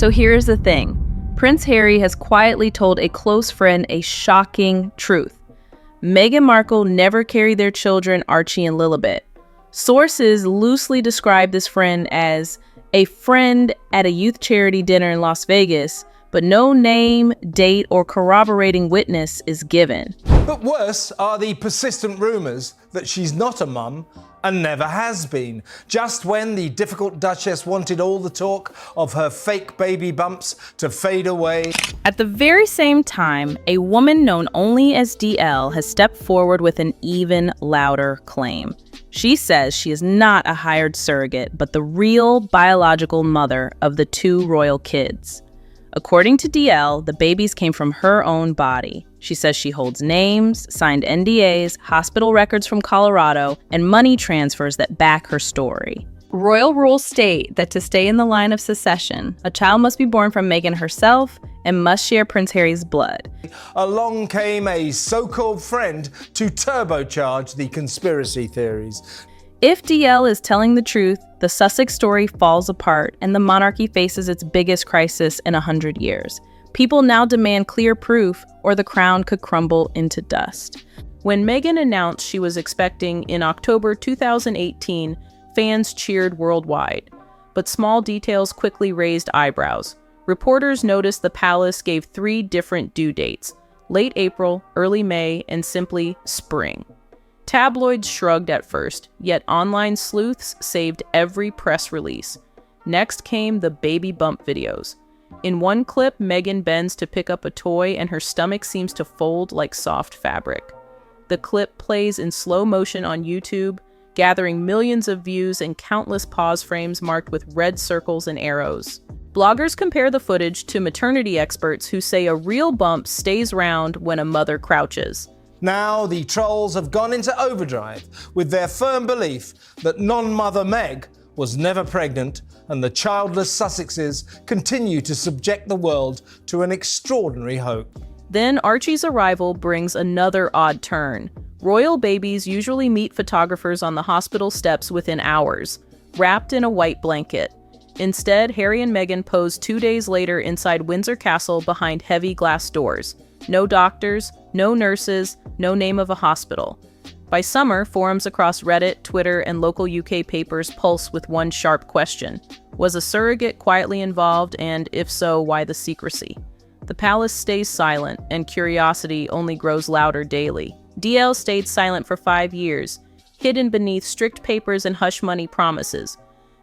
So here's the thing. Prince Harry has quietly told a close friend a shocking truth. Meghan Markle never carried their children, Archie and Lilibet. Sources loosely describe this friend as a friend at a youth charity dinner in Las Vegas, but no name, date, or corroborating witness is given. But worse are the persistent rumours that she's not a mum and never has been. Just when the difficult Duchess wanted all the talk of her fake baby bumps to fade away. At the very same time, a woman known only as DL has stepped forward with an even louder claim. She says she is not a hired surrogate, but the real biological mother of the two royal kids. According to DL, the babies came from her own body. She says she holds names, signed NDAs, hospital records from Colorado, and money transfers that back her story. Royal rules state that to stay in the line of succession, a child must be born from Meghan herself and must share Prince Harry's blood. Along came a so-called friend to turbocharge the conspiracy theories. If DL is telling the truth, the Sussex story falls apart and the monarchy faces its biggest crisis in 100 years. People now demand clear proof or the crown could crumble into dust. When Meghan announced she was expecting in October 2018, fans cheered worldwide. But small details quickly raised eyebrows. Reporters noticed the palace gave 3 different due dates: late April, early May, and simply spring. Tabloids shrugged at first, yet online sleuths saved every press release. Next came the baby bump videos. In one clip, Meghan bends to pick up a toy and her stomach seems to fold like soft fabric. The clip plays in slow motion on YouTube, gathering millions of views and countless pause frames marked with red circles and arrows. Bloggers compare the footage to maternity experts who say a real bump stays round when a mother crouches. Now the trolls have gone into overdrive with their firm belief that non-mother Meg was never pregnant, and the childless Sussexes continue to subject the world to an extraordinary hope. Then Archie's arrival brings another odd turn. Royal babies usually meet photographers on the hospital steps within hours, wrapped in a white blanket. Instead, Harry and Meghan posed 2 days later inside Windsor Castle behind heavy glass doors. No doctors, no nurses, no name of a hospital. By summer, forums across Reddit, Twitter, and local UK papers pulse with one sharp question. Was a surrogate quietly involved, and if so, why the secrecy? The palace stays silent, and curiosity only grows louder daily. DL stayed silent for 5 years, hidden beneath strict papers and hush-money promises.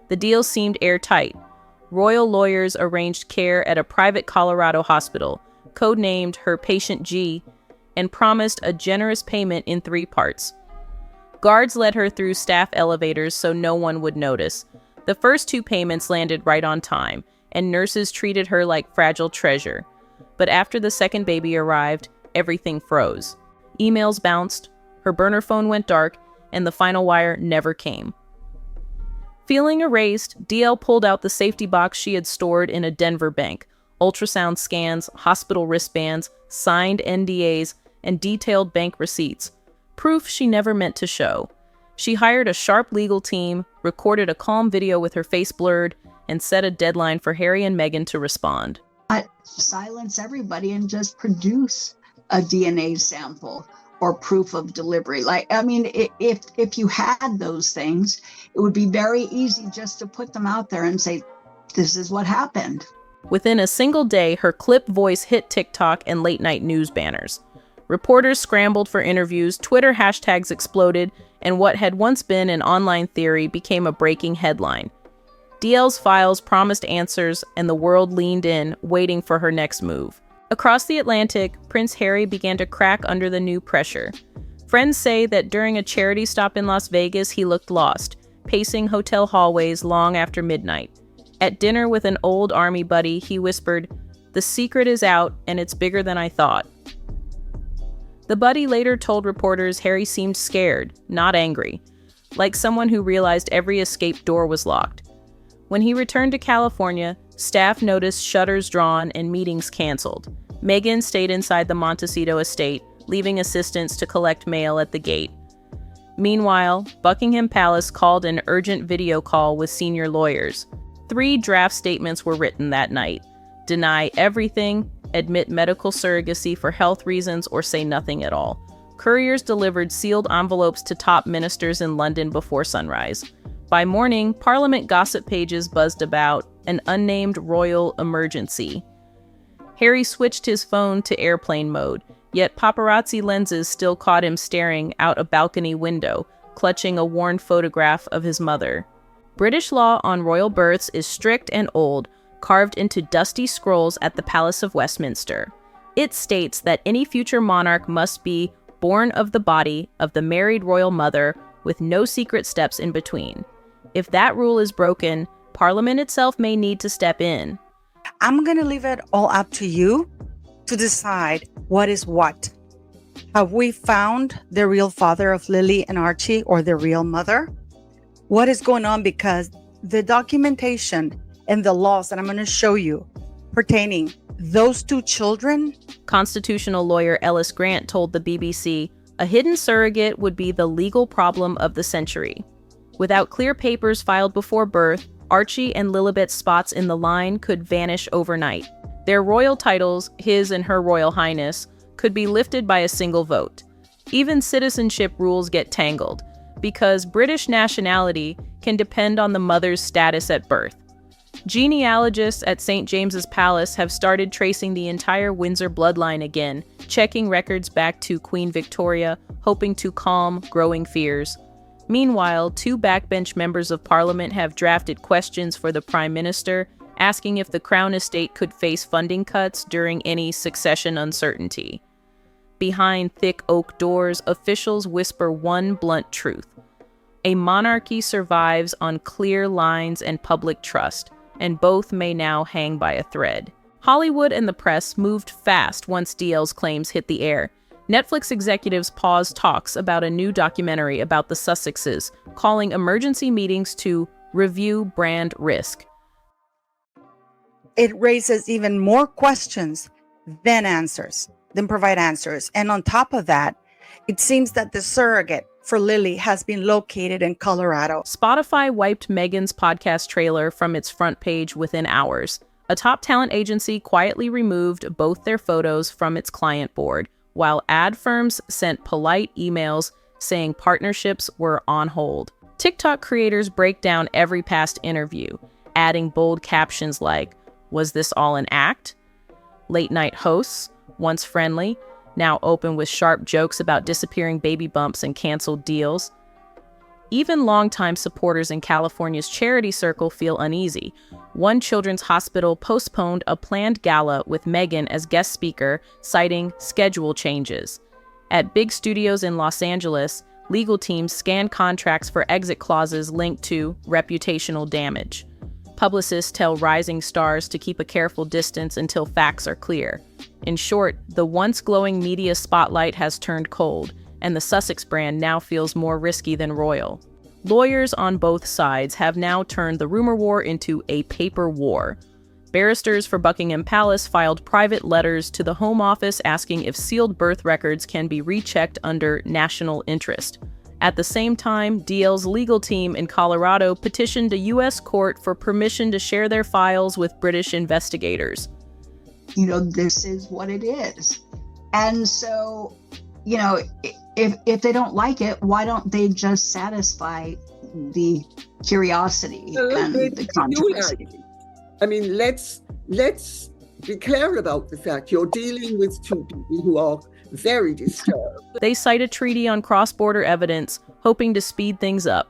The deal seemed airtight. Royal lawyers arranged care at a private Colorado hospital, codenamed her Patient G, and promised a generous payment in 3 parts. Guards led her through staff elevators so no one would notice. The first 2 payments landed right on time, and nurses treated her like fragile treasure. But after the second baby arrived, everything froze. Emails bounced, her burner phone went dark, and the final wire never came. Feeling erased, DL pulled out the safety box she had stored in a Denver bank. Ultrasound scans, hospital wristbands, signed NDAs, and detailed bank receipts. Proof she never meant to show. She hired a sharp legal team, recorded a calm video with her face blurred, and set a deadline for Harry and Meghan to respond. Silence everybody and just produce a DNA sample or proof of delivery. If you had those things, it would be very easy just to put them out there and say, this is what happened. Within a single day, her clipped voice hit TikTok and late-night news banners. Reporters scrambled for interviews, Twitter hashtags exploded, and what had once been an online theory became a breaking headline. DL's files promised answers, and the world leaned in, waiting for her next move. Across the Atlantic, Prince Harry began to crack under the new pressure. Friends say that during a charity stop in Las Vegas, he looked lost, pacing hotel hallways long after midnight. At dinner with an old army buddy, he whispered, "The secret is out, and it's bigger than I thought." The buddy later told reporters Harry seemed scared, not angry, like someone who realized every escape door was locked. When he returned to California, staff noticed shutters drawn and meetings canceled. Meghan stayed inside the Montecito estate, leaving assistants to collect mail at the gate. Meanwhile, Buckingham Palace called an urgent video call with senior lawyers. 3 draft statements were written that night: deny everything, admit medical surrogacy for health reasons, or say nothing at all. Couriers delivered sealed envelopes to top ministers in London before sunrise. By morning, Parliament gossip pages buzzed about an unnamed royal emergency. Harry switched his phone to airplane mode, yet paparazzi lenses still caught him staring out a balcony window, clutching a worn photograph of his mother. British law on royal births is strict and old, carved into dusty scrolls at the Palace of Westminster. It states that any future monarch must be born of the body of the married royal mother, with no secret steps in between. If that rule is broken, Parliament itself may need to step in. I'm going to leave it all up to you to decide what is what. Have we found the real father of Lily and Archie, or the real mother? What is going on? Because the documentation and the laws that I'm going to show you pertaining those 2 children. Constitutional lawyer Ellis Grant told the BBC, a hidden surrogate would be the legal problem of the century. Without clear papers filed before birth, Archie and Lilibet's spots in the line could vanish overnight. Their royal titles, his and her royal highness, could be lifted by a single vote. Even citizenship rules get tangled, because British nationality can depend on the mother's status at birth. Genealogists at St. James's Palace have started tracing the entire Windsor bloodline again, checking records back to Queen Victoria, hoping to calm growing fears. Meanwhile, 2 backbench members of Parliament have drafted questions for the Prime Minister, asking if the Crown Estate could face funding cuts during any succession uncertainty. Behind thick oak doors, officials whisper one blunt truth: a monarchy survives on clear lines and public trust, and both may now hang by a thread. Hollywood and the press moved fast once DL's claims hit the air. Netflix executives paused talks about a new documentary about the Sussexes, calling emergency meetings to review brand risk. It raises even more questions than provide answers. And on top of that, it seems that the surrogate for Lily has been located in Colorado. Spotify wiped Meghan's podcast trailer from its front page within hours. A top talent agency quietly removed both their photos from its client board, while ad firms sent polite emails saying partnerships were on hold. TikTok creators break down every past interview, adding bold captions like, "Was this all an act?" Late night hosts, once friendly, now open with sharp jokes about disappearing baby bumps and canceled deals. Even longtime supporters in California's charity circle feel uneasy. One children's hospital postponed a planned gala with Meghan as guest speaker, citing schedule changes. At big studios in Los Angeles, legal teams scan contracts for exit clauses linked to reputational damage. Publicists tell rising stars to keep a careful distance until facts are clear. In short, the once glowing media spotlight has turned cold, and the Sussex brand now feels more risky than royal. Lawyers on both sides have now turned the rumor war into a paper war. Barristers for Buckingham Palace filed private letters to the Home Office asking if sealed birth records can be rechecked under national interest. At the same time, DL's legal team in Colorado petitioned a U.S. court for permission to share their files with British investigators. This is what it is. And so, if they don't like it, why don't they just satisfy the curiosity and the controversy? I mean, let's be clear about the fact you're dealing with 2 people who are very disturbed. They cite a treaty on cross-border evidence, hoping to speed things up.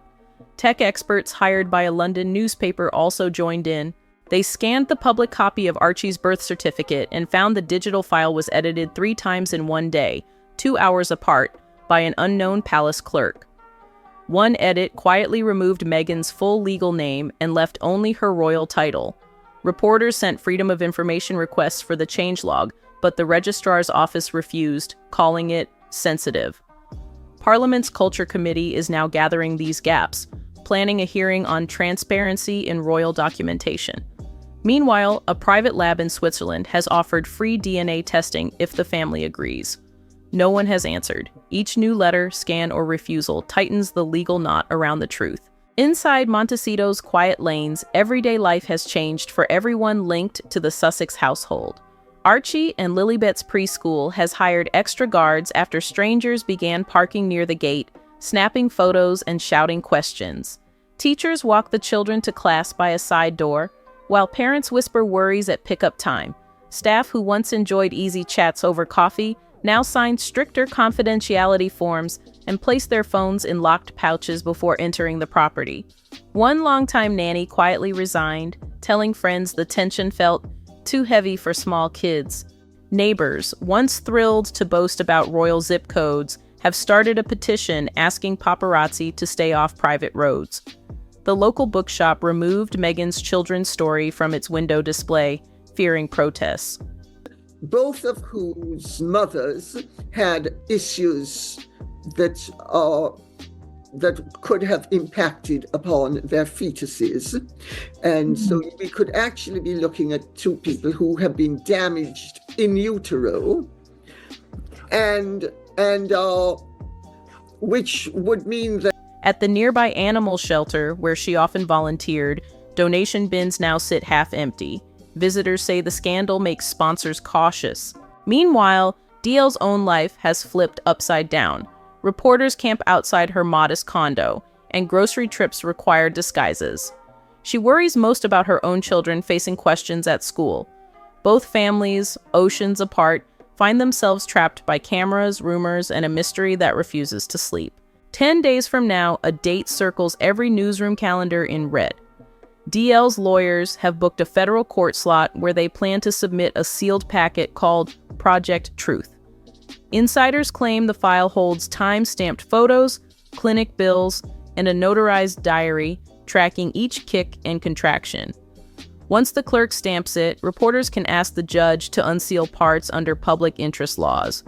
Tech experts hired by a London newspaper also joined in. They scanned the public copy of Archie's birth certificate and found the digital file was edited 3 times in one day, 2 hours apart, by an unknown palace clerk. One edit quietly removed Meghan's full legal name and left only her royal title. Reporters sent Freedom of Information requests for the changelog, but the registrar's office refused, calling it sensitive. Parliament's Culture Committee is now gathering these gaps, planning a hearing on transparency in royal documentation. Meanwhile, a private lab in Switzerland has offered free DNA testing if the family agrees. No one has answered. Each new letter, scan, or refusal tightens the legal knot around the truth. Inside Montecito's quiet lanes, everyday life has changed for everyone linked to the Sussex household. Archie and Lilibet's preschool has hired extra guards after strangers began parking near the gate, snapping photos and shouting questions. Teachers walk the children to class by a side door, while parents whisper worries at pickup time. Staff who once enjoyed easy chats over coffee now sign stricter confidentiality forms and place their phones in locked pouches before entering the property. One longtime nanny quietly resigned, telling friends the tension felt too heavy for small kids. Neighbors, once thrilled to boast about royal zip codes, have started a petition asking paparazzi to stay off private roads. The local bookshop removed Meghan's children's story from its window display, fearing protests. Both of whose mothers had issues that could have impacted upon their fetuses. And so we could actually be looking at two people who have been damaged in utero, and which would mean that At the nearby animal shelter, where she often volunteered, donation bins now sit half empty. Visitors say the scandal makes sponsors cautious. Meanwhile, DL's own life has flipped upside down. Reporters camp outside her modest condo, and grocery trips require disguises. She worries most about her own children facing questions at school. Both families, oceans apart, find themselves trapped by cameras, rumors, and a mystery that refuses to sleep. 10 days from now, a date circles every newsroom calendar in red. DL's lawyers have booked a federal court slot where they plan to submit a sealed packet called Project Truth. Insiders claim the file holds time-stamped photos, clinic bills, and a notarized diary tracking each kick and contraction. Once the clerk stamps it, reporters can ask the judge to unseal parts under public interest laws.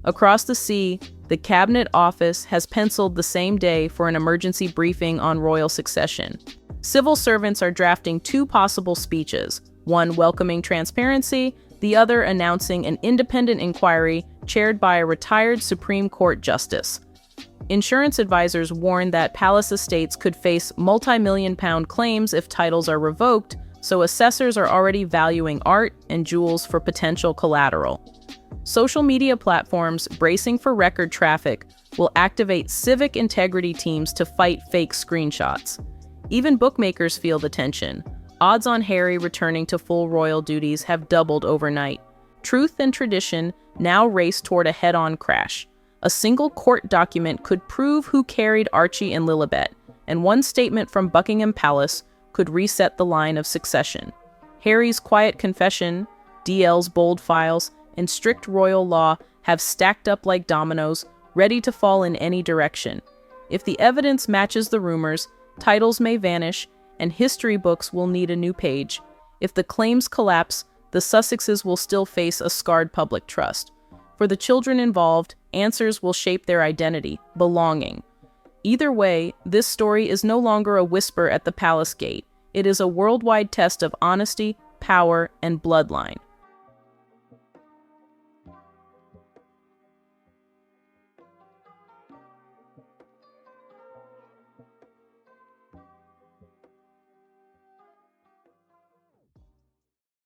Across the sea, the Cabinet Office has penciled the same day for an emergency briefing on royal succession. Civil servants are drafting two possible speeches, one welcoming transparency, the other announcing an independent inquiry chaired by a retired Supreme Court justice. Insurance advisors warn that palace estates could face multi-million-pound claims if titles are revoked, so assessors are already valuing art and jewels for potential collateral. Social media platforms bracing for record traffic will activate civic integrity teams to fight fake screenshots. Even bookmakers feel the tension. Odds on Harry returning to full royal duties have doubled overnight. Truth and tradition now race toward a head-on crash. A single court document could prove who carried Archie and Lilibet, and one statement from Buckingham Palace could reset the line of succession. Harry's quiet confession, DL's bold files, and strict royal law have stacked up like dominoes, ready to fall in any direction. If the evidence matches the rumors, titles may vanish, and history books will need a new page. If the claims collapse, the Sussexes will still face a scarred public trust. For the children involved, answers will shape their identity, belonging. Either way, this story is no longer a whisper at the palace gate. It is a worldwide test of honesty, power, and bloodline.